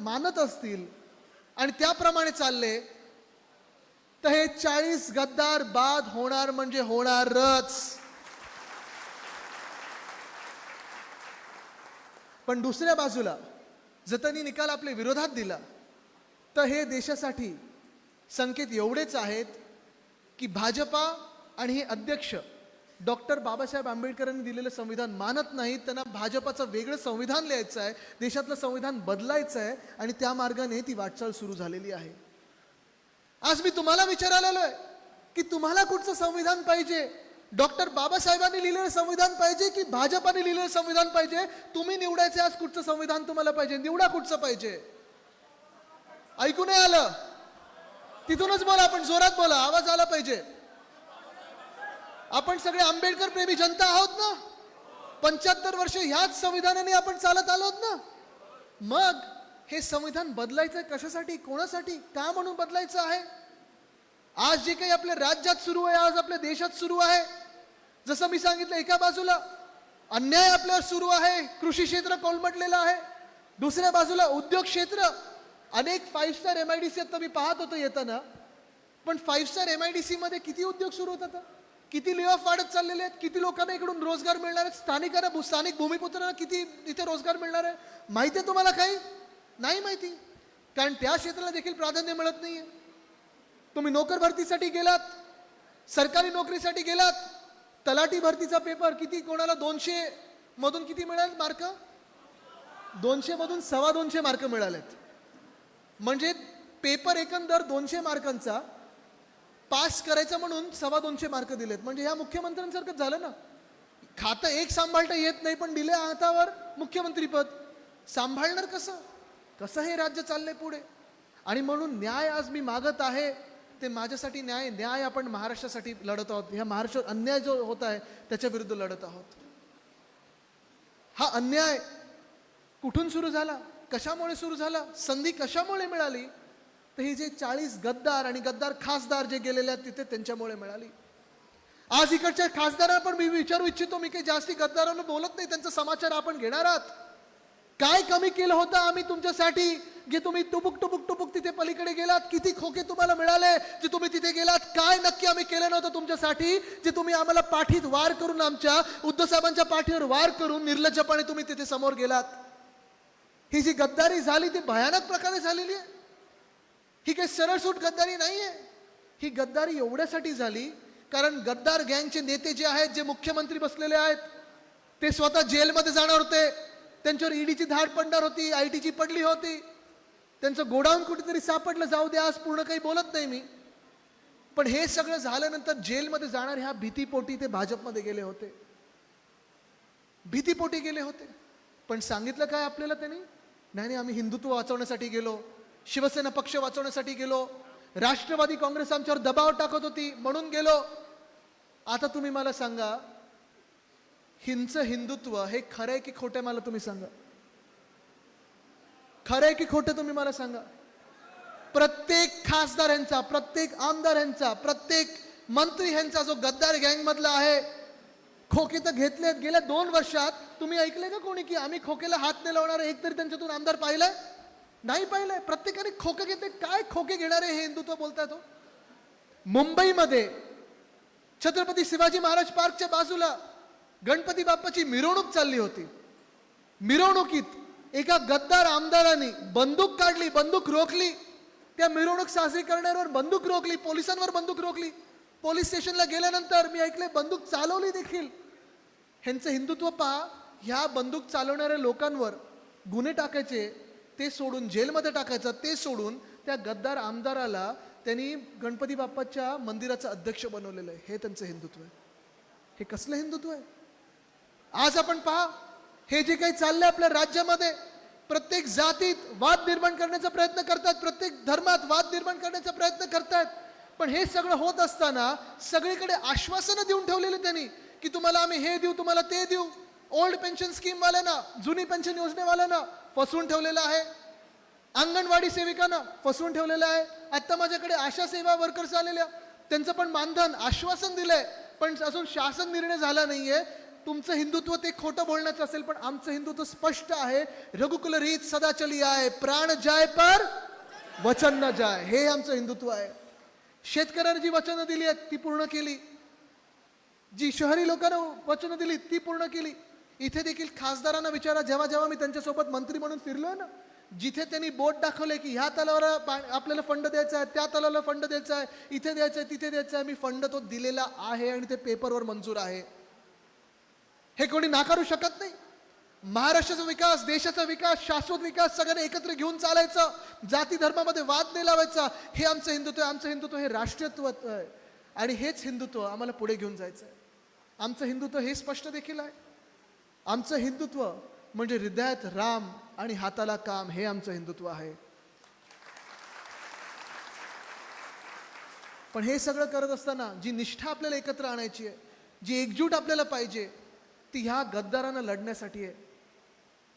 मानत असतील आणि त्याप्रमाणे चालले तर हे 40 गद्दार बाद होणार म्हणजे होणारच. पण दुसऱ्या बाजूला जर त्यांनी निकाल आपल्या विरोधात दिला तर हे देशासाठी संकेत एवढेच आहेत की भाजपा आणि हे अध्यक्ष डॉक्टर बाबासाहेब आंबेडकरांनी दिलेलं संविधान मानत नाहीत. त्यांना भाजपाचं वेगळं संविधान लिहायचं आहे, देशातलं संविधान बदलायचं आहे आणि त्या मार्गाने ती वाटचाल सुरू झालेली आहे. आज मी तुम्हाला विचारायला आलोय की तुम्हाला कुठचं संविधान पाहिजे? डॉक्टर बाबासाहेबांनी लिहिलेलं संविधान पाहिजे की भाजपाने लिहिलेलं संविधान पाहिजे? तुम्ही निवडायचे आज कुठचं संविधान तुम्हाला पाहिजे. निवडा कुठचं पाहिजे. ऐकू नाही आलं? तिथूनच बोला, आपण जोरात बोला, आवाज आला पाहिजे. आपण सगळे आंबेडकर प्रेमी जनता आहोत ना. 75 वर्ष ह्याच संविधानाने आपण चालत आलोत ना. मग हे संविधान बदलायचं कशासाठी, कोणासाठी, का म्हणून बदलायचं आहे? आज जे काही आपल्या राज्यात सुरू आहे, आज आपल्या देशात सुरू आहे, जसं मी सांगितलं, एका बाजूला अन्याय आपल्यावर सुरू आहे, कृषी क्षेत्र कोलमडलेलं आहे, दुसऱ्या बाजूला उद्योग क्षेत्र, अनेक 5 स्टार MIDC आता मी पाहत होतो येताना. पण 5 स्टार MIDC मध्ये किती उद्योग सुरू होतात, किती ले ऑफ वाढत चाललेले आहेत, किती लोकांना इकडून रोजगार मिळणार आहे, स्थानिक भूमिपुत्रांना किती इथे रोजगार मिळणार आहे माहिती आहे तुम्हाला? काही नाही माहिती, कारण त्या क्षेत्राला देखील प्राधान्य मिळत नाहीये. तुम्ही नोकर भरतीसाठी गेलात, सरकारी नोकरीसाठी गेलात, तलाठी भरतीचा पेपर किती, कोणाला 200 मधून किती मिळाले मार्क? 200 मधून 225 मार्क मिळालेत. म्हणजे पेपर एकंदर 200 मार्कांचा पास करायचा म्हणून 225 मार्क दिलेत. म्हणजे ह्या मुख्यमंत्र्यांसारखंच झालं ना. खातं एक सांभाळता येत नाही पण दिले हातावर मुख्यमंत्री पद. सांभाळणार कसं? कसं हे राज्य चाललंय पुढे? आणि म्हणून न्याय आज मी मागत आहे ते माझ्यासाठी न्याय आपण महाराष्ट्रासाठी लढत आहोत. ह्या महाराष्ट्रात अन्याय जो होत आहे त्याच्या विरुद्ध लढत आहोत. हा अन्याय कुठून सुरू झाला, कशामुळे सुरू झाला, संधी कशामुळे मिळाली? तर हे जे 40 गद्दार आणि गद्दार खासदार जे गेलेले आहेत तिथे त्यांच्यामुळे मिळाली. आज इकडच्या खासदारांना पण मी विचारू इच्छितो, मी काही जास्ती गद्दारांना बोलत नाही, त्यांचा समाचार आपण घेणार आहात. काय कमी केलं होतं आम्ही तुमच्यासाठी जे तुम्ही टुबुक तिथे पलीकडे गेलात? किती खोके तुम्हाला मिळाले जे तुम्ही तिथे गेलात? काय नक्की आम्ही केलं नव्हतं तुमच्यासाठी जे तुम्ही आम्हाला पाठीत वार करून, आमच्या उद्धव साहेबांच्या पाठीवर वार करून निर्लज्जपणे तुम्ही तिथे समोर गेलात? ही जी गद्दारी झाली ती भयानक प्रकारे झालेली आहे. ही काही सरळसूट गद्दारी नाहीये. ही गद्दारी एवढ्यासाठी झाली कारण गद्दार गँगचे नेते जे आहेत, जे मुख्यमंत्री बसलेले आहेत, ते स्वतः जेलमध्ये जाणार होते. त्यांच्यावर ईडीची धाड पडणार होती, ITची पडली होती. त्यांचं गोडाऊन कुठेतरी सापडलं, जाऊ द्या, आज पूर्ण काही बोलत नाही मी. पण हे सगळं झाल्यानंतर जेलमध्ये जाणार ह्या भीतीपोटी ते भाजपमध्ये गेले होते. भीतीपोटी गेले होते. पण सांगितलं काय आपल्याला त्यांनी? नाही, आम्ही हिंदुत्व वाचवण्यासाठी गेलो, शिवसेना पक्ष वाचवण्यासाठी गेलो, राष्ट्रवादी काँग्रेस आमच्यावर दबाव टाकत होती म्हणून गेलो. आता तुम्ही मला सांगा, हिंचं हिंदुत्व हे खरं आहे की खोटं आहे? मला तुम्ही सांगा, खरं आहे की खोटं? तुम्ही मला सांगा. प्रत्येक खासदार यांचा, प्रत्येक आमदार यांचा, प्रत्येक मंत्री यांचा जो गद्दार गँग मधला आहे, खोके तर घेतलेत. गेल्या 2 वर्षात तुम्ही ऐकले का कोणी की आम्ही खोकेला हात नाही लावणार? एक तरी त्यांच्यातून आमदार पाहिलंय? नाही पाहिलंय. प्रत्येकाने खोके घेतले. काय खोके घेणारे हे हिंदुत्व बोलताय तो? मुंबईमध्ये छत्रपती शिवाजी महाराज पार्कच्या बाजूला गणपती बाप्पाची मिरवणूक चालली होती. मिरवणुकीत एका गद्दार आमदारांनी बंदूक काढली, बंदूक रोखली. त्या मिरवणूक साजरी करणाऱ्यावर बंदूक रोखली, पोलिसांवर बंदूक रोखली. पोलीस स्टेशनला गेल्यानंतर मी ऐकले बंदूक चालवली देखील. ह्यांचं हिंदुत्व पहा. ह्या बंदूक चालवणाऱ्या लोकांवर गुन्हे टाकायचे, ते सोडून जेलमध्ये टाकायचं, ते सोडून त्या गद्दार आमदाराला त्यांनी गणपती बाप्पाच्या मंदिराचं अध्यक्ष बनवलेलं आहे. हे त्यांचं हिंदुत्व आहे. हे कसलं हिंदुत्व आहे? आज आपण पहा, हे जे काही चाललंय आपल्या राज्यामध्ये, प्रत्येक जातीत वाद निर्माण करण्याचा प्रयत्न करतात, प्रत्येक धर्मात वाद निर्माण करण्याचा प्रयत्न करतात. पण हे सगळं होत असताना सगळीकडे आश्वासनं देऊन ठेवलेली त्यांनी की तुम्हाला आम्ही हे देऊ, तुम्हाला ते देऊ. ओल्ड पेन्शन स्कीम वाल्यांना, जुनी पेन्शन योजनेवाल्यांना फसवून ठेवलेलं आहे. अंगणवाडी सेविकांना फसवून ठेवलेलं आहे. आता माझ्याकडे आशा सेवा वर्कर्स आलेल्या, त्यांचं पण मानधन आश्वासन दिलंय पण अजून शासन निर्णय झाला नाहीये. तुमचं हिंदुत्व ते खोटं बोलण्याचं असेल, पण आमचं हिंदुत्व स्पष्ट आहे. रघुकुल रीत सदा चली आए, प्राण जाय पर वचन न जाय, हे आमचं हिंदुत्व आहे. शेतकऱ्यांना जी वचनं दिली आहेत ती पूर्ण केली, जी शहरी लोकांना वचनं दिली ती पूर्ण केली. इथे देखील खासदारांना विचारा, जेव्हा जेव्हा मी त्यांच्यासोबत मंत्री म्हणून फिरलोय ना, जिथे त्यांनी बोट दाखवले की ह्या तलावाला आपल्याला फंड द्यायचा आहे, त्या तलावाला फंड द्यायचा आहे, इथे द्यायचं आहे, तिथे द्यायचं आहे, मी फंड तो दिलेला आहे आणि ते पेपरवर मंजूर आहे. हे कोणी नाकारू शकत नाही. महाराष्ट्राचा विकास, देशाचा विकास, शाश्वत विकास सगळ्यांना एकत्र घेऊन चालायचं, जाती धर्मामध्ये वाद नाही लावायचा, हे आमचं हिंदुत्व आहे. आमचं हिंदुत्व हे राष्ट्रीयत्व आहे आणि हेच हिंदुत्व आम्हाला पुढे घेऊन जायचं आहे. आमचं हिंदुत्व हे स्पष्ट देखील आहे. आमचं हिंदुत्व म्हणजे हृदयात राम आणि हाताला काम, हे आमचं हिंदुत्व आहे. पण हे सगळं करत असताना जी निष्ठा आपल्याला एकत्र आणायची आहे, जी एकजूट आपल्याला पाहिजे, ती ह्या गद्दारांना लढण्यासाठी आहे.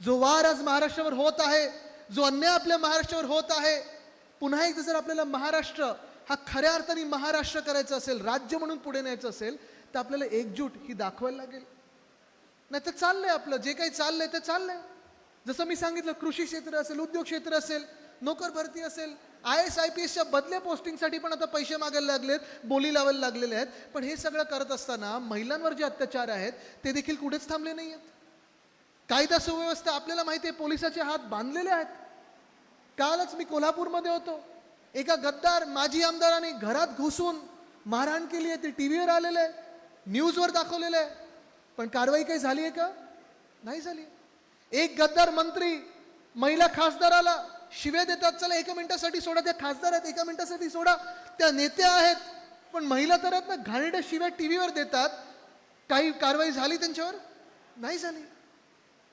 जो वार आज महाराष्ट्रावर होत आहे, जो अन्याय आपल्या महाराष्ट्रावर होत आहे, पुन्हा एकदा जर आपल्याला महाराष्ट्र हा खऱ्या अर्थाने महाराष्ट्र करायचा असेल, राज्य म्हणून पुढे न्यायचं असेल, तर आपल्याला एकजूट ही दाखवायला लागेल. नाही तर चाललंय आपलं जे काही चाललंय ते चाललंय. जसं मी सांगितलं, कृषी क्षेत्र असेल, उद्योग क्षेत्र असेल, नोकर भरती असेल, IAS IPSच्या बदल्या पोस्टिंगसाठी पण आता पैसे मागायला लागलेत, बोली लावायला लागलेले आहेत. पण हे सगळं करत असताना महिलांवर जे अत्याचार आहेत ते देखील कुठेच थांबले नाही आहेत. कायदा सुव्यवस्था आपल्याला माहिती आहे, पोलिसाचे हात बांधलेले आहेत. कालच मी कोल्हापूरमध्ये होतो, एका गद्दार माजी आमदाराने घरात घुसून मारहाण केली आहे, ते टीव्हीवर आलेलं आहे, न्यूजवर दाखवलेलं आहे. पण कारवाई काही झाली आहे का? नाही झाली. एक गद्दार मंत्री महिला खासदाराला शिव्या देतात, चला एका मिनिटासाठी सोडा, त्या खासदार आहेत एका मिनिटासाठी सोडा, त्या नेत्या आहेत, पण महिला तर आहेत ना, घाणेरड्या शिव्या टीव्हीवर देतात. काही कारवाई झाली त्यांच्यावर? नाही झाली.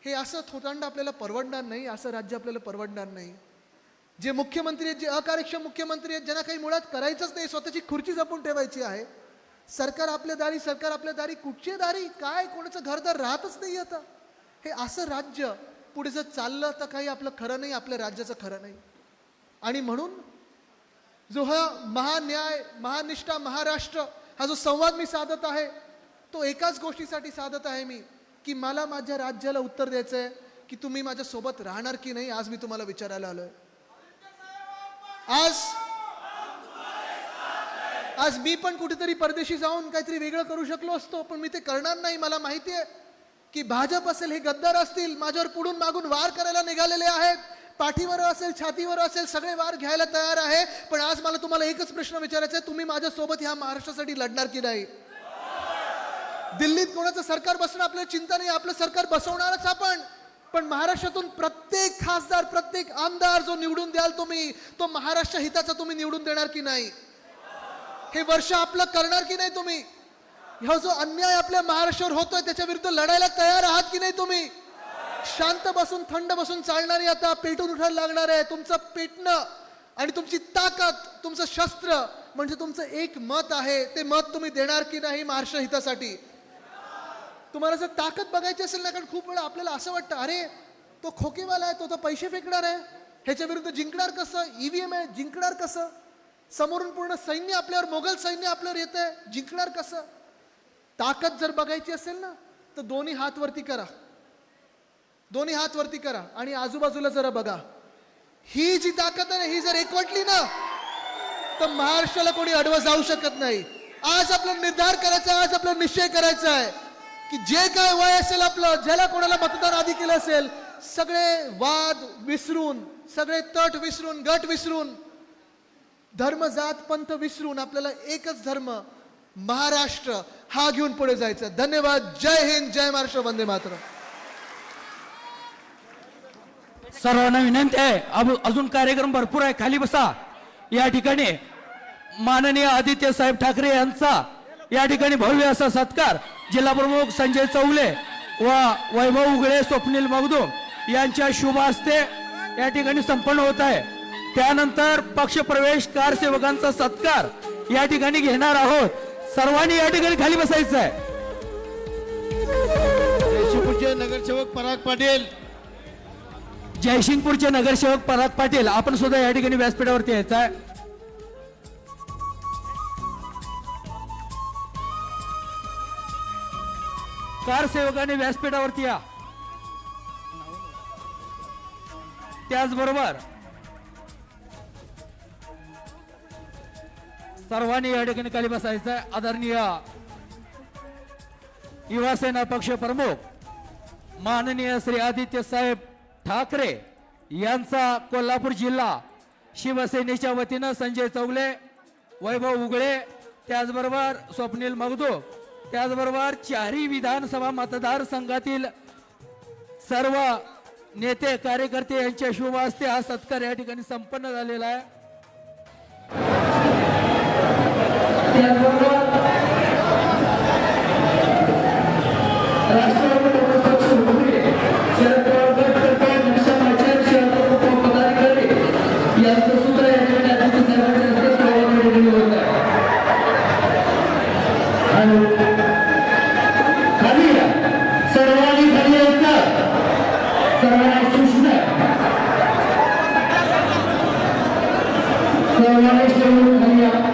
हे असं थोतांड आपल्याला परवडणार नाही, असं राज्य आपल्याला परवडणार नाही. जे मुख्यमंत्री आहेत, जे अकार्यक्षम मुख्यमंत्री आहेत, ज्यांना काही मुळात करायचंच नाही, स्वतःची खुर्ची जपून ठेवायची आहे, सरकार आपल्या दारी, सरकार आपल्या दारी, कुठची दारी काय, कोणाचं घरदार राहतच नाही आता. हे असं राज्य पुढे जर चाललं तर काही आपलं खरं नाही, आपल्या राज्याचं खरं नाही. आणि म्हणून जो हा महान्याय, महानिष्ठा, महाराष्ट्र हा जो संवाद मी साधत आहे, तो एकाच गोष्टीसाठी साधत आहे मी, की मला माझ्या राज्याला उत्तर द्यायचं आहे की तुम्ही माझ्या सोबत राहणार की नाही. आज मी तुम्हाला विचारायला आलोय. आज मी पण कुठेतरी परदेशी जाऊन काहीतरी वेगळं करू शकलो असतो, पण मी ते करणार नाही. मला माहिती आहे की भाजप असेल, हे गद्दार असतील, माझ्यावर पुढून मागून वार करायला निघालेले आहेत. पाठीवर असेल, छातीवर असेल, सगळे वार घ्यायला तयार आहे. पण आज मला तुम्हाला एकच प्रश्न विचारायचा आहे, तुम्ही माझ्यासोबत ह्या महाराष्ट्रासाठी लढणार की नाही? दिल्लीत कोणाचं सरकार बसणं आपल्याला चिंता नाही, आपलं सरकार बसवणारच आपण. पण महाराष्ट्रातून प्रत्येक खासदार, प्रत्येक आमदार जो निवडून द्याल तुम्ही, तो महाराष्ट्र हिताचा तुम्ही निवडून देणार की नाही? हे वर्ष आपलं करणार की नाही तुम्ही? हा जो अन्याय आपल्या महाराष्ट्रावर होतोय त्याच्या विरुद्ध लढायला तयार आहात की नाही तुम्ही? शांत बसून, थंड बसून चालणारी आता पेटून उठायला लागणार आहे. तुमचं पेटणं आणि तुमची ताकद, तुमचं शस्त्र म्हणजे तुमचं एक मत आहे. ते मत तुम्ही देणार की नाही महाराष्ट्र हितासाठी? तुम्हाला जर ताकद बघायची असेल ना, कारण खूप वेळा आपल्याला असं वाटतं, अरे तो खोकेवाला आहे, तो पैसे फेकणार आहे, ह्याच्या विरुद्ध जिंकणार कसं? EVM आहे, जिंकणार कसं? समोरून पूर्ण सैन्य आपल्यावर, मोगल सैन्य आपल्यावर येतंय, जिंकणार कसं? ताकद जर बघायची असेल ना, तर दोन्ही हात वरती करा, दोन्ही हात वरती करा आणि आजूबाजूला जरा बघा. ही जी ताकद आहे ही जर एकवटली ना, तर महाराष्ट्राला कोणी अडवं जाऊ शकत नाही. आज आपला निर्धार करायचा आहे, आज आपला निश्चय करायचा आहे की जे काय वय असेल आपलं, ज्याला कोणाला मतदान आधी केलं असेल, सगळे वाद विसरून, सगळे तट विसरून, गट विसरून, धर्म जात पंथ विसरून आपल्याला एकच धर्म महाराष्ट्र हा घेऊन पुढे जायचं. धन्यवाद. जय हिंद, जय महाराष्ट्र, वंदे मातरम. सर्वांना विनंती आहे, अजून कार्यक्रम भरपूर आहे, खाली बसा. या ठिकाणी माननीय आदित्य साहेब ठाकरे यांचा या ठिकाणी भव्य असा सत्कार जिल्हा प्रमुख संजय चौगले व वैभव उगळे, स्वप्नील मगदूम यांच्या शुभ हस्ते या ठिकाणी संपन्न होत आहे. त्यानंतर पक्षप्रवेश कारसेवकांचा सत्कार या ठिकाणी घेणार आहोत. सर्वांनी या ठिकाणी खाली बसायचं आहे. जयसिंगपूरचे नगरसेवक पराग पाटील, जयसिंगपूरचे नगरसेवक पराग पाटील, आपण सुद्धा या ठिकाणी व्यासपीठावरती यायचं आहे. कारसेवकांनी व्यासपीठावरती या. त्याचबरोबर सर्वांनी या ठिकाणी खाली बसायचं आहे. आदरणीय युवासेना पक्ष प्रमुख माननीय श्री आदित्य साहेब ठाकरे यांचा कोल्हापूर जिल्हा शिवसेनेच्या वतीनं संजय चौगले, वैभव उगळे, त्याचबरोबर स्वप्नील मगदूम, त्याचबरोबर चारही विधानसभा मतदारसंघातील सर्व नेते कार्यकर्ते यांच्या शुभ हस्ते हा सत्कार या ठिकाणी संपन्न झालेला आहे. त्याचबरोबर राष्ट्रवादी काँग्रेस पक्ष प्रमुख शरद पवार गटकर्ते घनश्याम आचार्य शहर पदाधिकारी यांचं सुद्धा या ठिकाणी आदित्य साहेबांच्या हस्ते स्वागत या ठिकाणी होत आहे. आणि खाली या. सर्वांनी खाली यायचं. सर्वांना सूचना सर्वांनी खाली या.